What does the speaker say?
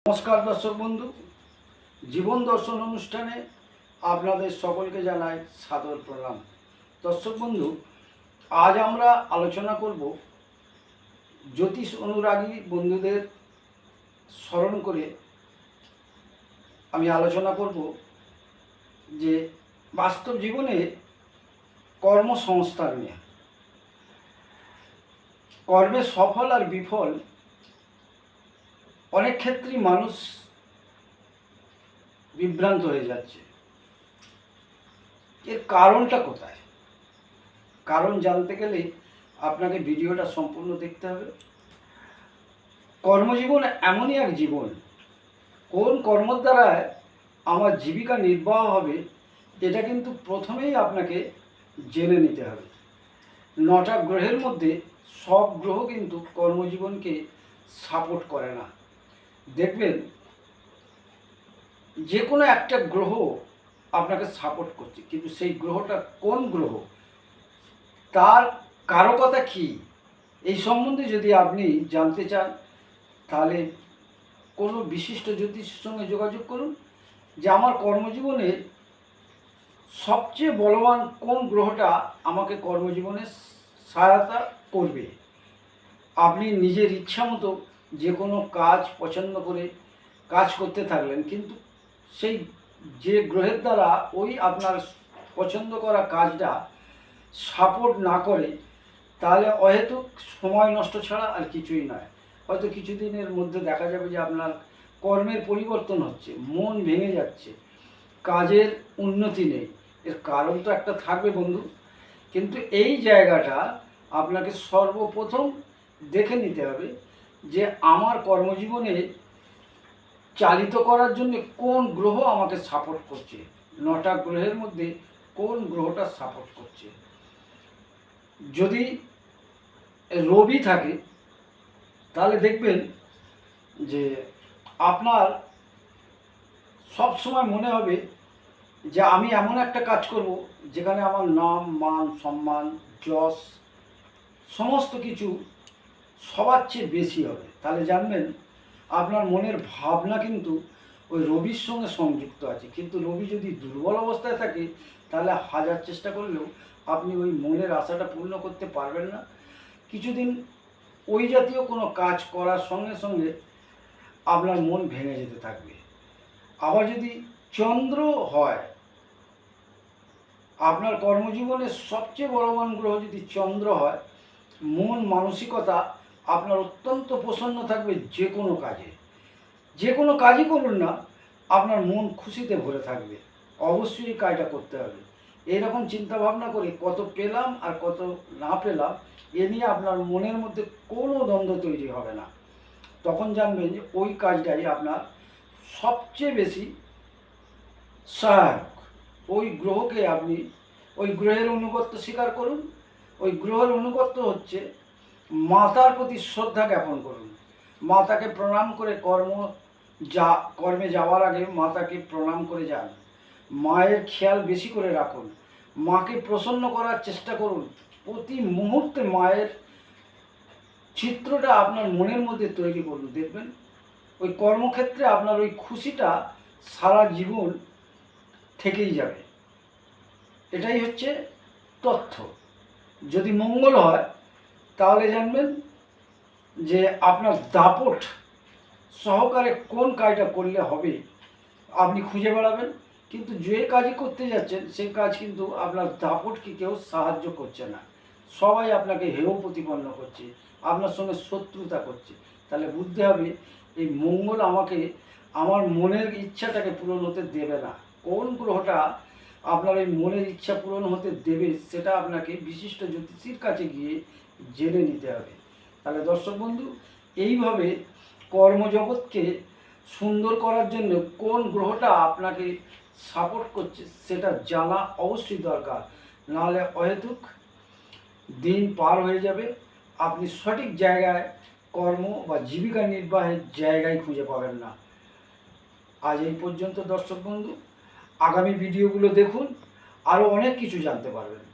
নমস্কার দর্শক বন্ধু, জীবন দর্শন অনুষ্ঠানে আপনাদের সকলকে জানাই সাদর প্রণাম। দর্শক বন্ধু, আজ আমরা আলোচনা করব জ্যোতিষ অনুরাগী বন্ধুদের স্মরণ করে আমি আলোচনা করব যে বাস্তব জীবনে কর্মসংস্থান নিয়ে। কর্মে সফল আর বিফল অনেক ক্ষেত্রেই মানুষ বিভ্রান্ত হয়ে যাচ্ছে। এর কারণটা কোথায়? কারণ জানতে গেলে আপনাকে ভিডিওটা সম্পূর্ণ দেখতে হবে। কর্মজীবন এমনই এক জীবন, কোন কর্মের দ্বারা আমার জীবিকা নির্বাহ হবে এটা কিন্তু প্রথমেই আপনাকে জেনে নিতে হবে। 9টা গ্রহের মধ্যে সব গ্রহ কিন্তু কর্মজীবনকে সাপোর্ট করে না। দেখবেন যে কোনো একটা গ্রহ আপনাকে সাপোর্ট করছে, কিন্তু সেই গ্রহটা কোন গ্রহ, তার কারকতা কী, এই সম্বন্ধে যদি আপনি জানতে চান তাহলে কোনো বিশিষ্ট জ্যোতিষের সঙ্গে যোগাযোগ করুন যে আমার কর্মজীবনে সবচেয়ে বলবান কোন গ্রহটা আমাকে কর্মজীবনে সহায়তা করবে। আপনি নিজের ইচ্ছা মতো যে কোনো কাজ পছন্দ করে কাজ করতে থাকলেন, কিন্তু সেই যে গ্রহের দ্বারা ওই আপনার পছন্দ করা কাজটা সাপোর্ট না করে, তাহলে অহেতুক সময় নষ্ট ছাড়া আর কিছুই নয়। হয়তো কিছুদিনের মধ্যে দেখা যাবে যে আপনার কর্মের পরিবর্তন হচ্ছে, মন ভেঙে যাচ্ছে, কাজের উন্নতি নেই। এর কারণ তো একটা থাকবে বন্ধু, কিন্তু এই জায়গাটা আপনাকে সর্বপ্রথম দেখে নিতে হবে যে আমার কর্মজীবনে চালিত করার জন্য কোন গ্রহ আমাকে সাপোর্ট করছে। 9টা গ্রহের মধ্যে কোন গ্রহটা সাপোর্ট করছে। যদি রবি থাকে তাহলে দেখবেন যে আপনার সব সময় মনে হবে যে আমি এমন একটা কাজ করব যেখানে আমার নাম, মান, সম্মান, যশ সমস্ত কিছু সবার চেয়ে বেশি হবে। তাহলে জানবেন আপনার মনের ভাবনা কিন্তু ওই রবির সঙ্গে সংযুক্ত আছে। কিন্তু রবি যদি দুর্বল অবস্থায় থাকে তাহলে হাজার চেষ্টা করলেও আপনি ওই মনের আশাটা পূর্ণ করতে পারবেন না। কিছুদিন ওই জাতীয় কোনো কাজ করার সঙ্গে সঙ্গে আপনার মন ভেঙে যেতে থাকবে। আবার যদি চন্দ্র হয়, আপনার কর্মজীবনের সবচেয়ে বলবান গ্রহ যদি চন্দ্র হয়, মন মানসিকতা আপনার অত্যন্ত প্রসন্ন থাকবে। যে কোনো কাজই করুন না, আপনার মন খুশিতে ভরে থাকবে। অবশ্যই কাজটা করতে হবে। এইরকম চিন্তাভাবনা করে কত পেলাম আর কত না পেলাম এ নিয়ে আপনার মনের মধ্যে কোনো দ্বন্দ্ব তৈরি হবে না। তখন জানবেন যে ওই কাজটাই আপনার সবচেয়ে বেশি সহায়ক। ওই গ্রহকে আপনি ওই গ্রহের অনুগত্য স্বীকার করুন। ওই গ্রহের অনুগত্য হচ্ছে মাতার প্রতি শ্রদ্ধা জ্ঞাপন করুন। মাতাকে প্রণাম করে কর্মে যাওয়ার আগে মাতাকে প্রণাম করে যান। মায়ের খেয়াল বেশি করে রাখুন। মাকে প্রসন্ন করার চেষ্টা করুন। প্রতি মুহূর্তে মায়ের চিত্রটা আপনার মনের মধ্যে তৈরি করুন। দেখবেন ওই কর্মক্ষেত্রে আপনার ওই খুশিটা সারা জীবন থেকেই যাবে। এটাই হচ্ছে তথ্য। যদি মঙ্গল হয় তাহলে জানবেন যে আপনার দাপট সহকারে কোন কাজটা করলে হবে আপনি খুঁজে বেড়াবেন, কিন্তু যে কাজই করতে যাচ্ছেন সেই কাজ কিন্তু আপনার দাপটকে কেউ সাহায্য করছে না। সবাই আপনাকে হেয় প্রতিপন্ন করছে, আপনার সঙ্গে শত্রুতা করছে। তাহলে বুঝতে হবে এই মঙ্গল আমাকে আমার মনের ইচ্ছাটাকে পূরণ হতে দেবে না। কোন গ্রহটা আপনার এই মনের ইচ্ছা পূরণ হতে দেবে সেটা আপনাকে বিশিষ্ট জ্যোতিষীর কাছে গিয়ে জেনে নিতে হবে। তাহলে দর্শক বন্ধু, এইভাবে কর্মজগৎকে সুন্দর করার জন্য কোন গ্রহটা আপনাকে সাপোর্ট করছে সেটা জানা অবশ্যই দরকার। নাহলে অহেতুক দিন পার হয়ে যাবে, আপনি সঠিক জায়গায় কর্ম বা জীবিকা নির্বাহের জায়গায় খুঁজে পাবেন না। আজ এই পর্যন্ত দর্শক বন্ধু, আগামী ভিডিওগুলো দেখুন, আরও অনেক কিছু জানতে পারবেন।